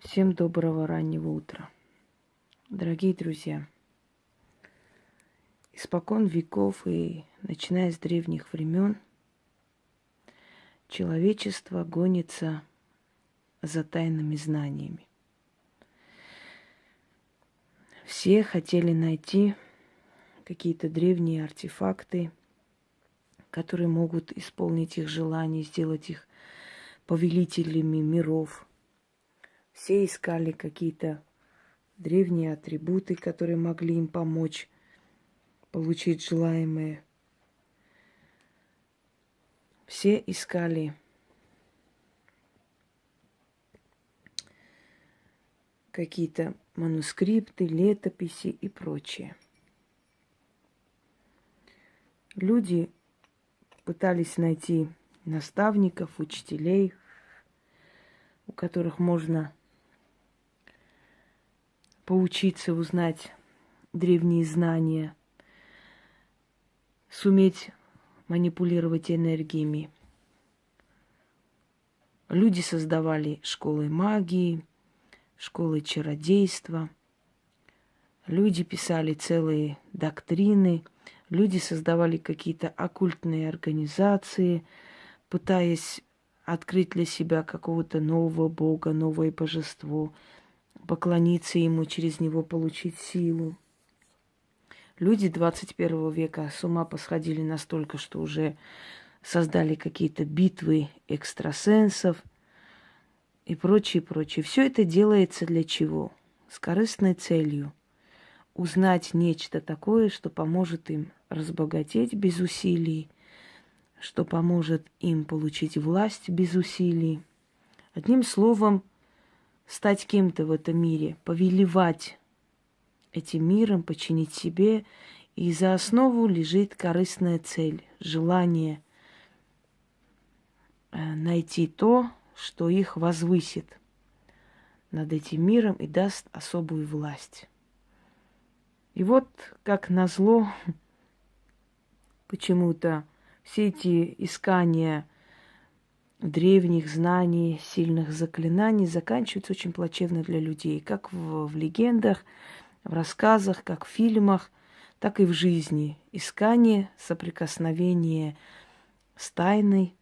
Всем доброго раннего утра. Дорогие друзья, испокон веков и начиная с древних времен человечество гонится за тайными знаниями. Все хотели найти какие-то древние артефакты, которые могут исполнить их желания, сделать их повелителями миров. Все искали какие-то древние атрибуты, которые могли им помочь получить желаемое. Все искали какие-то манускрипты, летописи и прочее. Люди пытались найти наставников, учителей, у которых можно поучиться, узнать древние знания, суметь манипулировать энергиями. Люди создавали школы магии, школы чародейства. Люди писали целые доктрины. Люди создавали какие-то оккультные организации, пытаясь открыть для себя какого-то нового бога, новое божество, поклониться ему, через него получить силу. Люди 21 века с ума посходили настолько, что уже создали какие-то битвы экстрасенсов и прочее, прочее. Все это делается для чего? С корыстной целью. Узнать нечто такое, что поможет им разбогатеть без усилий, что поможет им получить власть без усилий. Одним словом, стать кем-то в этом мире, повелевать этим миром, подчинить себе. И за основу лежит корыстная цель, желание найти то, что их возвысит над этим миром и даст особую власть. И вот, как назло, почему-то все эти искания древних знаний, сильных заклинаний заканчиваются очень плачевно для людей. Как в легендах, в рассказах, как в фильмах, так и в жизни. Искание, соприкосновение с тайной,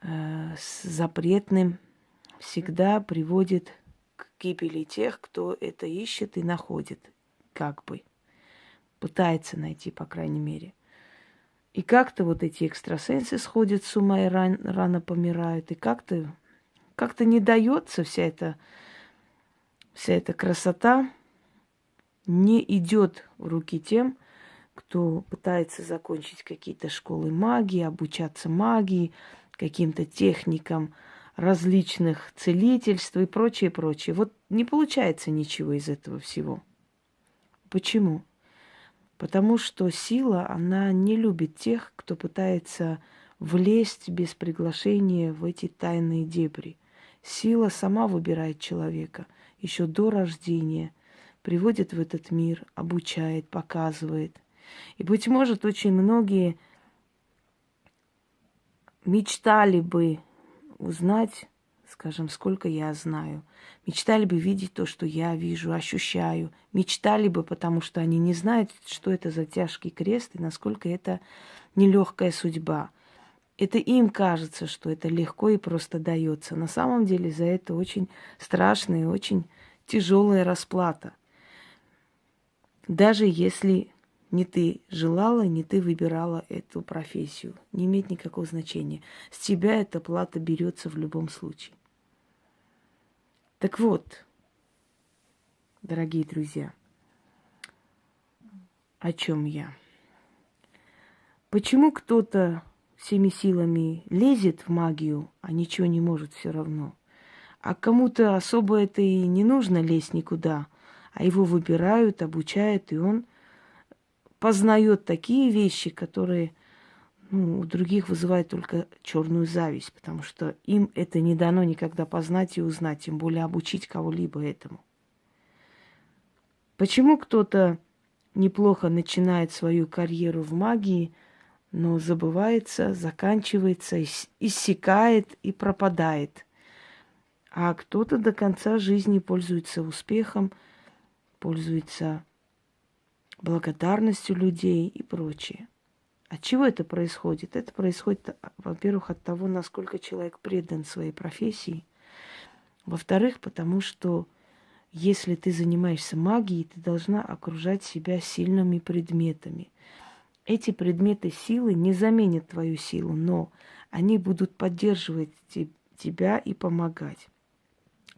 с запретным всегда приводит к гибели тех, кто это ищет и находит, как бы. Пытается найти, по крайней мере. И как-то вот эти экстрасенсы сходят с ума и рано помирают. И как-то не дается вся эта красота, не идет в руки тем, кто пытается закончить какие-то школы магии, обучаться магии, каким-то техникам различных целительств и прочее, прочее. Вот не получается ничего из этого всего. Почему? Потому что сила, она не любит тех, кто пытается влезть без приглашения в эти тайные дебри. Сила сама выбирает человека еще до рождения, приводит в этот мир, обучает, показывает. И, быть может, очень многие мечтали бы узнать, скажем, сколько я знаю. Мечтали бы видеть то, что я вижу, ощущаю. Мечтали бы, потому что они не знают, что это за тяжкий крест и насколько это нелегкая судьба. Это им кажется, что это легко и просто дается. На самом деле за это очень страшная и очень тяжелая расплата. Даже если не ты желала, не ты выбирала эту профессию. Не имеет никакого значения. С тебя эта плата берется в любом случае. Так вот, дорогие друзья, о чем я? Почему кто-то всеми силами лезет в магию, а ничего не может все равно? А кому-то особо это и не нужно лезть никуда, а его выбирают, обучают, и он познает такие вещи, которые у других вызывают только черную зависть, потому что им это не дано никогда познать и узнать, тем более обучить кого-либо этому. Почему кто-то неплохо начинает свою карьеру в магии, но забывается, заканчивается, иссякает и пропадает? А кто-то до конца жизни пользуется успехом, пользуется благодарностью людей и прочее. От чего это происходит? Это происходит, во-первых, от того, насколько человек предан своей профессии. Во-вторых, потому что если ты занимаешься магией, ты должна окружать себя сильными предметами. Эти предметы силы не заменят твою силу, но они будут поддерживать тебя и помогать.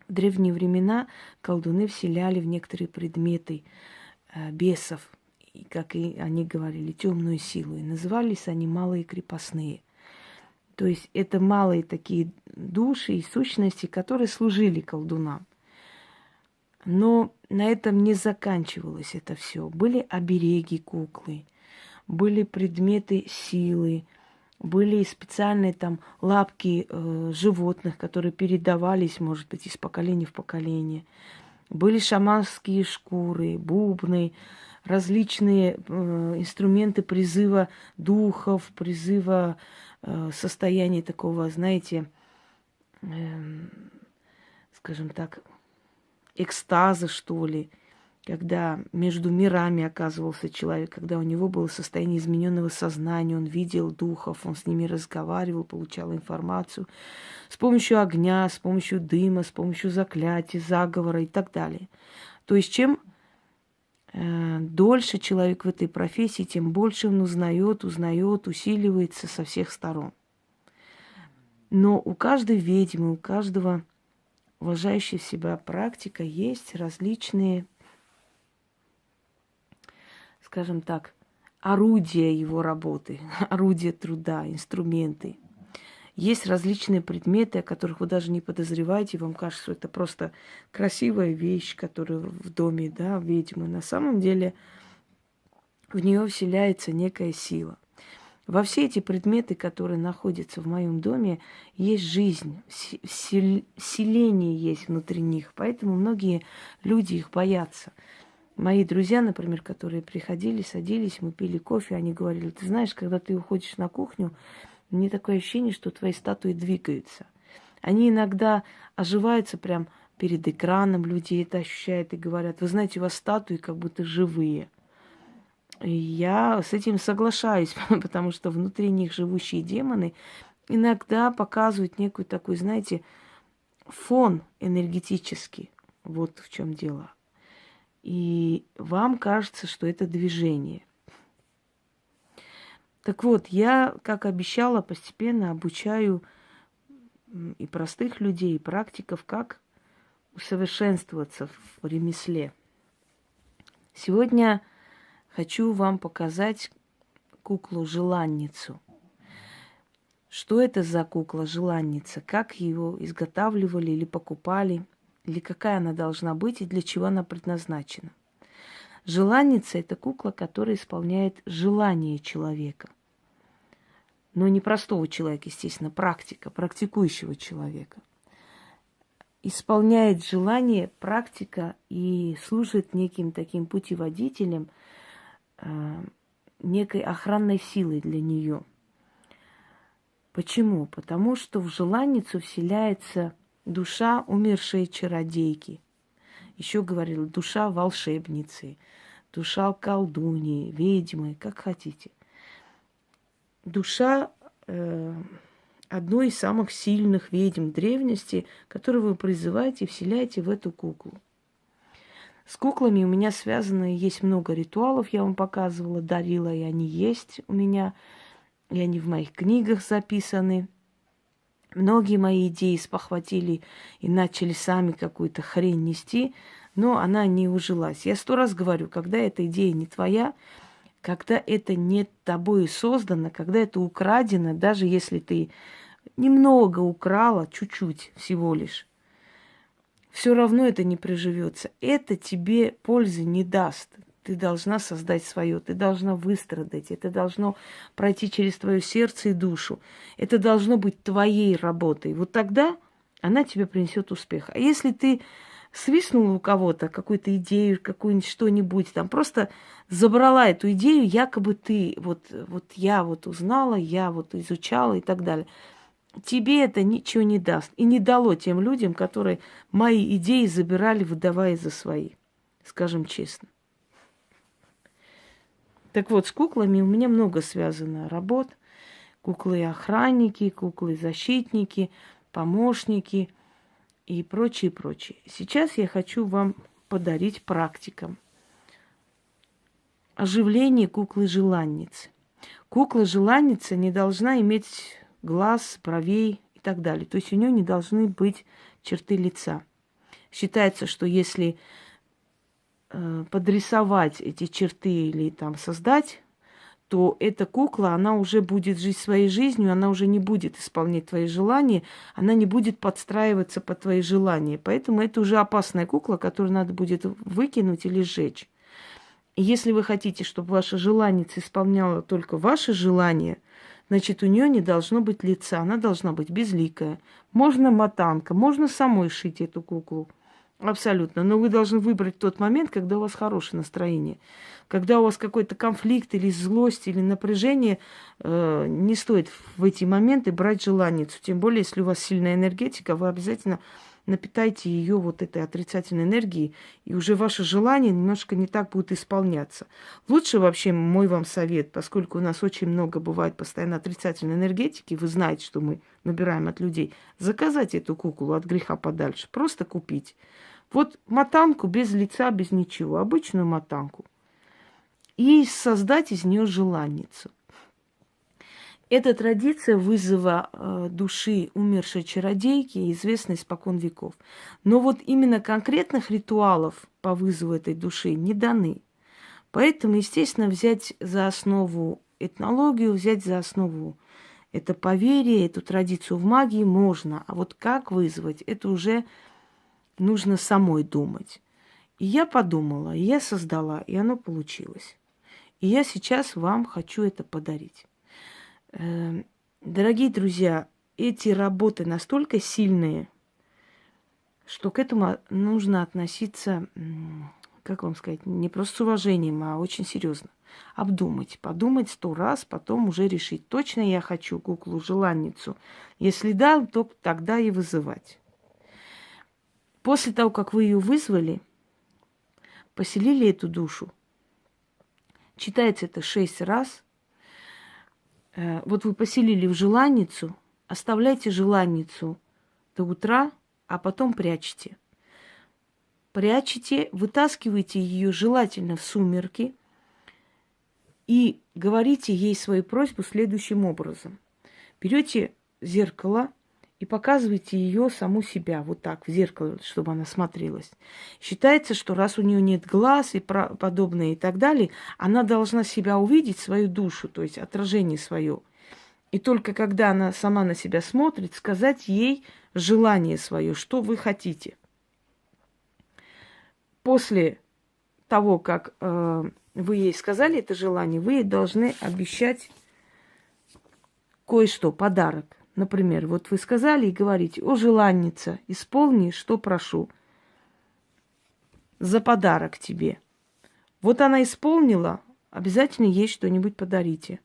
В древние времена колдуны вселяли в некоторые предметы бесов, и, как и они говорили, темную силу. И назывались они малые крепостные. То есть это малые такие души и сущности, которые служили колдунам. Но на этом не заканчивалось это все. Были обереги куклы, были предметы силы, были специальные там лапки животных, которые передавались, может быть, из поколения в поколение. Были шаманские шкуры, бубны, различные инструменты призыва духов, призыва состояния такого, знаете, скажем так, экстаза, что ли, когда между мирами оказывался человек, когда у него было состояние измененного сознания, он видел духов, он с ними разговаривал, получал информацию с помощью огня, с помощью дыма, с помощью заклятий, заговора и так далее. То есть чем дольше человек в этой профессии, тем больше он узнает, усиливается со всех сторон. Но у каждой ведьмы, у каждого уважающего себя практика есть различные, скажем так, орудия его работы, орудия труда, инструменты. Есть различные предметы, о которых вы даже не подозреваете, вам кажется, что это просто красивая вещь, которая в доме, да, ведьмы. На самом деле в нее вселяется некая сила. Во все эти предметы, которые находятся в моем доме, есть жизнь, селение есть внутри них, поэтому многие люди их боятся. Мои друзья, например, которые приходили, садились, мы пили кофе, они говорили: ты знаешь, когда ты уходишь на кухню, мне такое ощущение, что твои статуи двигаются. Они иногда оживаются прям перед экраном, люди это ощущают и говорят: вы знаете, у вас статуи как будто живые. И я с этим соглашаюсь, потому что внутри них живущие демоны иногда показывают некую такой, знаете, фон энергетический. Вот в чем дело. И вам кажется, что это движение. Так вот, я, как обещала, постепенно обучаю и простых людей, и практиков, как усовершенствоваться в ремесле. Сегодня хочу вам показать куклу-желанницу. Что это за кукла-желанница? Как ее изготавливали или покупали? Или какая она должна быть и для чего она предназначена? Желанница – это кукла, которая исполняет желание человека. Но не простого человека, естественно, практикующего человека. Исполняет желание практика и служит неким таким путеводителем, некой охранной силой для нее. Почему? Потому что в желанницу вселяется душа умершей чародейки. Еще говорила, душа волшебницы, душа колдуньи, ведьмы, как хотите. Душа одной из самых сильных ведьм древности, которую вы призываете и вселяете в эту куклу. С куклами у меня связано, есть много ритуалов, я вам показывала, дарила, и они есть у меня, и они в моих книгах записаны. Многие мои идеи спохватили и начали сами какую-то хрень нести, но она не ужилась. Я 100 раз говорю, когда эта идея не твоя, когда это не тобой создано, когда это украдено, даже если ты немного украла, чуть-чуть всего лишь, все равно это не приживется. Это тебе пользы не даст. Ты должна создать свое, ты должна выстрадать, это должно пройти через твое сердце и душу. Это должно быть твоей работой. Вот тогда она тебе принесет успех. А если ты свистнула у кого-то какую-то идею, какую-нибудь что-нибудь, там просто забрала эту идею, якобы ты, вот я вот узнала, я вот изучала и так далее. тебе это ничего не даст. И не дало тем людям, которые мои идеи забирали, выдавая за свои. Скажем честно. Так вот, с куклами у меня много связано работ. Куклы-охранники, куклы-защитники, помощники и прочее, прочее. Сейчас я хочу вам подарить практикам оживление куклы-желанницы. Кукла-желанница не должна иметь глаз, бровей и так далее. То есть у нее не должны быть черты лица. Считается, что если подрисовать эти черты или там создать, то эта кукла, она уже будет жить своей жизнью, она уже не будет исполнять твои желания, она не будет подстраиваться под твои желания. Поэтому это уже опасная кукла, которую надо будет выкинуть или сжечь. И если вы хотите, чтобы ваша желанница исполняла только ваши желания, значит, у нее не должно быть лица, она должна быть безликая. Можно мотанка, можно самой шить эту куклу. Абсолютно. Но вы должны выбрать тот момент, когда у вас хорошее настроение. Когда у вас какой-то конфликт или злость, или напряжение, не стоит в эти моменты брать желанницу. Тем более, если у вас сильная энергетика, вы обязательно напитайте ее вот этой отрицательной энергией, и уже ваше желание немножко не так будет исполняться. Лучше вообще, мой вам совет, поскольку у нас очень много бывает постоянно отрицательной энергетики, вы знаете, что мы набираем от людей, заказать эту куклу от греха подальше, просто купить. Вот мотанку без лица, без ничего, обычную мотанку. И создать из нее желанницу. Эта традиция вызова души умершей чародейки известна испокон веков. Но вот именно конкретных ритуалов по вызову этой души не даны. Поэтому, естественно, взять за основу этнологию, взять за основу это поверье, эту традицию в магии можно. А вот как вызвать, это уже нужно самой думать. И я подумала, и я создала, и оно получилось. И я сейчас вам хочу это подарить. Дорогие друзья, эти работы настолько сильные, что к этому нужно относиться, как вам сказать, не просто с уважением, а очень серьезно. Обдумать, подумать 100 раз, потом уже решить, точно я хочу куклу-желанницу. Если да, то тогда и вызывать. После того, как вы ее вызвали, поселили эту душу, читается это 6 раз. Вот вы поселили в желанницу, оставляйте желанницу до утра, а потом прячьте. Прячете, вытаскивайте ее желательно в сумерки и говорите ей свою просьбу следующим образом. Берете зеркало и показываете ее саму себя вот так в зеркало, чтобы она смотрелась. Считается, что раз у нее нет глаз и подобное и так далее, она должна себя увидеть, свою душу, то есть отражение свое. И только когда она сама на себя смотрит, сказать ей желание свое, что вы хотите. После того, как вы ей сказали это желание, вы ей должны обещать кое-что, подарок. Например, вот вы сказали и говорите: «О, желанница, исполни, что прошу, за подарок тебе». Вот она исполнила, обязательно ей что-нибудь подарите.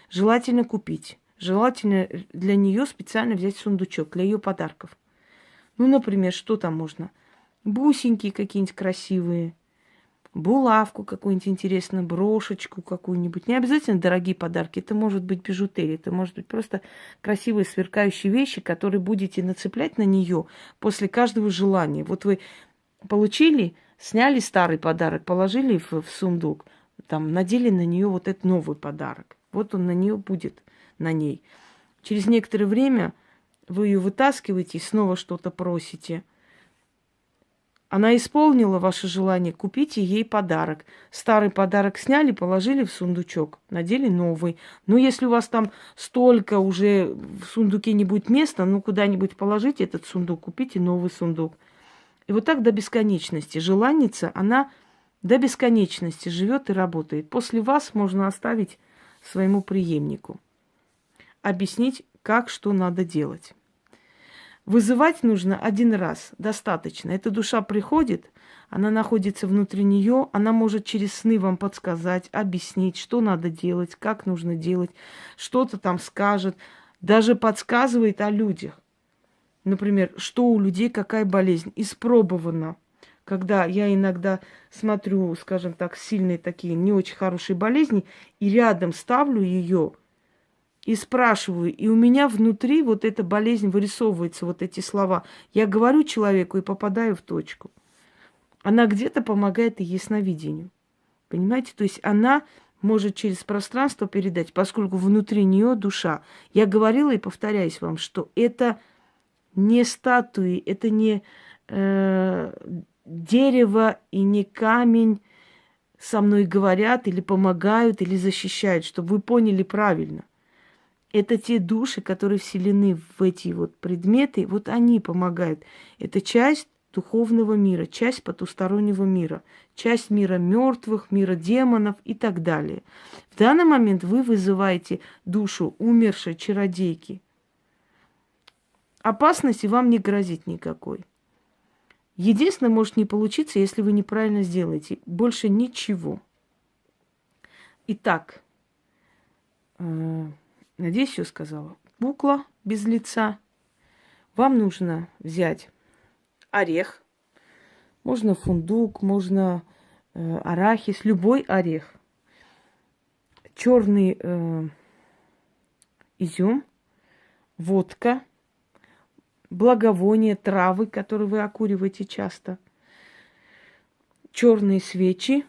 Желательно купить. Желательно для нее специально взять сундучок для ее подарков. Ну, например, что там можно? Бусинки какие-нибудь красивые, булавку какую-нибудь интересную, брошечку какую-нибудь. Не обязательно дорогие подарки. Это может быть бижутерия, это может быть просто красивые сверкающие вещи, которые будете нацеплять на нее после каждого желания. Вот вы получили, сняли старый подарок, положили в сундук, там, надели на нее вот этот новый подарок. Вот он на нее будет, на ней. Через некоторое время вы ее вытаскиваете и снова что-то просите. Она исполнила ваше желание, купите ей подарок. Старый подарок сняли, положили в сундучок, надели новый. Но если у вас там столько уже в сундуке не будет места, ну куда-нибудь положите этот сундук, купите новый сундук. И вот так до бесконечности. Желанница, она до бесконечности живет и работает. После вас можно оставить своему преемнику. Объяснить, как, что надо делать. Вызывать нужно один раз, достаточно. Эта душа приходит, она находится внутри нее, она может через сны вам подсказать, объяснить, что надо делать, как нужно делать, что-то там скажет. Даже подсказывает о людях. Например, что у людей, какая болезнь. Испробовано. Когда я иногда смотрю, скажем так, сильные такие, не очень хорошие болезни, и рядом ставлю ее и спрашиваю, и у меня внутри вот эта болезнь вырисовывается, вот эти слова. Я говорю человеку и попадаю в точку. Она где-то помогает и ясновидению. Понимаете? То есть она может через пространство передать, поскольку внутри нее душа. Я говорила и повторяюсь вам, что это не статуи, это не дерево и не камень со мной говорят или помогают, или защищают, чтобы вы поняли правильно. Это те души, которые вселены в эти вот предметы, вот они помогают. Это часть духовного мира, часть потустороннего мира, часть мира мертвых, мира демонов и так далее. В данный момент вы вызываете душу умершей чародейки. Опасности вам не грозит никакой. Единственное, может не получиться, если вы неправильно сделаете. Больше ничего. Итак, надеюсь, все сказала. Кукла без лица. Вам нужно взять орех. Можно фундук, можно арахис, любой орех. Черный изюм, водка, благовония, травы, которые вы окуриваете часто, черные свечи,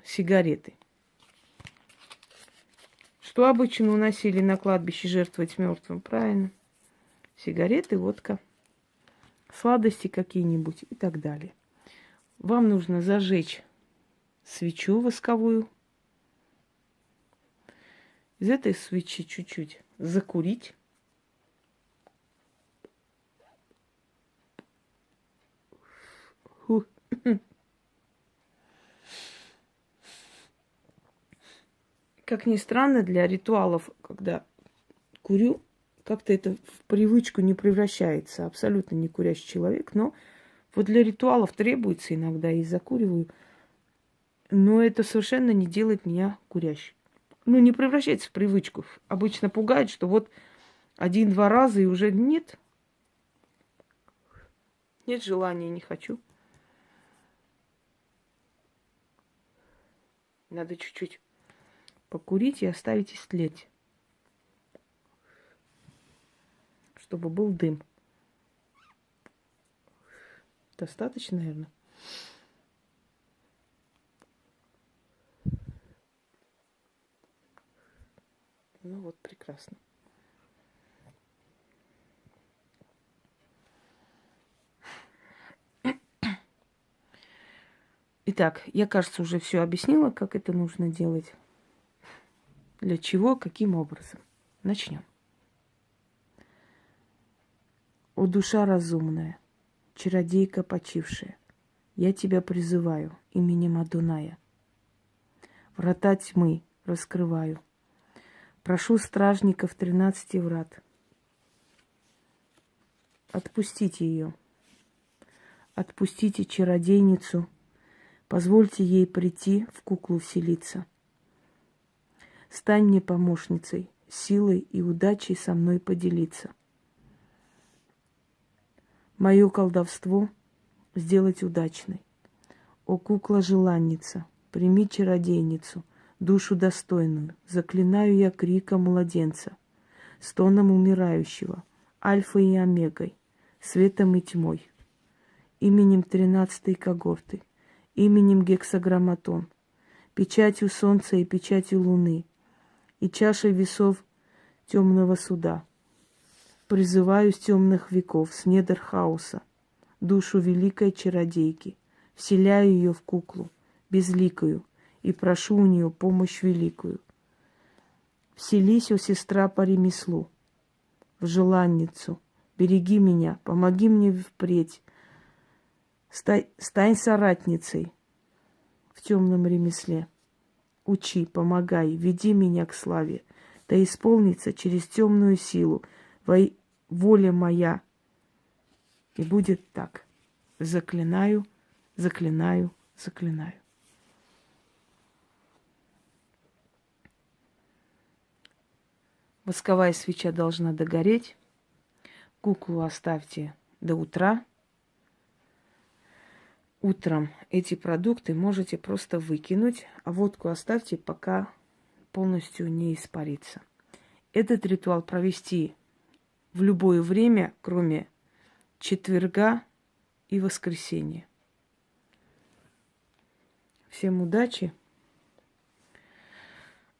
сигареты. Что обычно уносили на кладбище жертвовать мертвым? Правильно. Сигареты, водка, сладости какие-нибудь и так далее. Вам нужно зажечь свечу восковую. Из этой свечи чуть-чуть закурить. Как ни странно, для ритуалов, когда курю, как-то это в привычку не превращается. Абсолютно не курящий человек, но вот для ритуалов требуется иногда и закуриваю. Но это совершенно не делает меня курящей. Ну, не превращается в привычку. Обычно пугает, что вот один-два раза и уже нет. Нет желания, не хочу. Надо чуть-чуть покурить и оставить истлеть, чтобы был дым. Достаточно, наверное. Ну вот, прекрасно. Итак, я, кажется, уже все объяснила, как это нужно делать. Для чего, каким образом. Начнем. О, душа разумная, чародейка почившая, я тебя призываю именем Адуная. Врата тьмы раскрываю. Прошу стражников 13 врат. Отпустите ее. Отпустите чародейницу. Позвольте ей прийти в куклу вселиться. Стань мне помощницей, силой и удачей со мной поделиться. Мое колдовство сделать удачной. О, кукла-желанница, прими чародейницу, душу достойную, заклинаю я криком младенца, стоном умирающего, альфой и омегой, светом и тьмой, именем 13-й когорты, именем гексаграмматон, печатью солнца и печатью луны, и чашей весов темного суда. Призываю с темных веков, с недр хаоса, душу великой чародейки, вселяю ее в куклу, безликую, и прошу у нее помощь великую. Вселись, о сестра по ремеслу, в желанницу, береги меня, помоги мне впредь, стань соратницей в темном ремесле. Учи, помогай, веди меня к славе, да исполнится через темную силу воля моя. И будет так. Заклинаю, заклинаю, заклинаю. Восковая свеча должна догореть. Куклу оставьте до утра. Утром эти продукты можете просто выкинуть, а водку оставьте, пока полностью не испарится. Этот ритуал провести в любое время, кроме четверга и воскресенья. Всем удачи.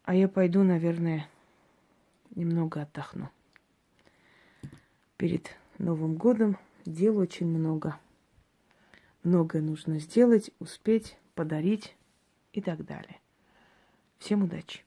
А я пойду, наверное, немного отдохну. Перед Новым годом дел очень много. Многое нужно сделать, успеть, подарить и так далее. Всем удачи!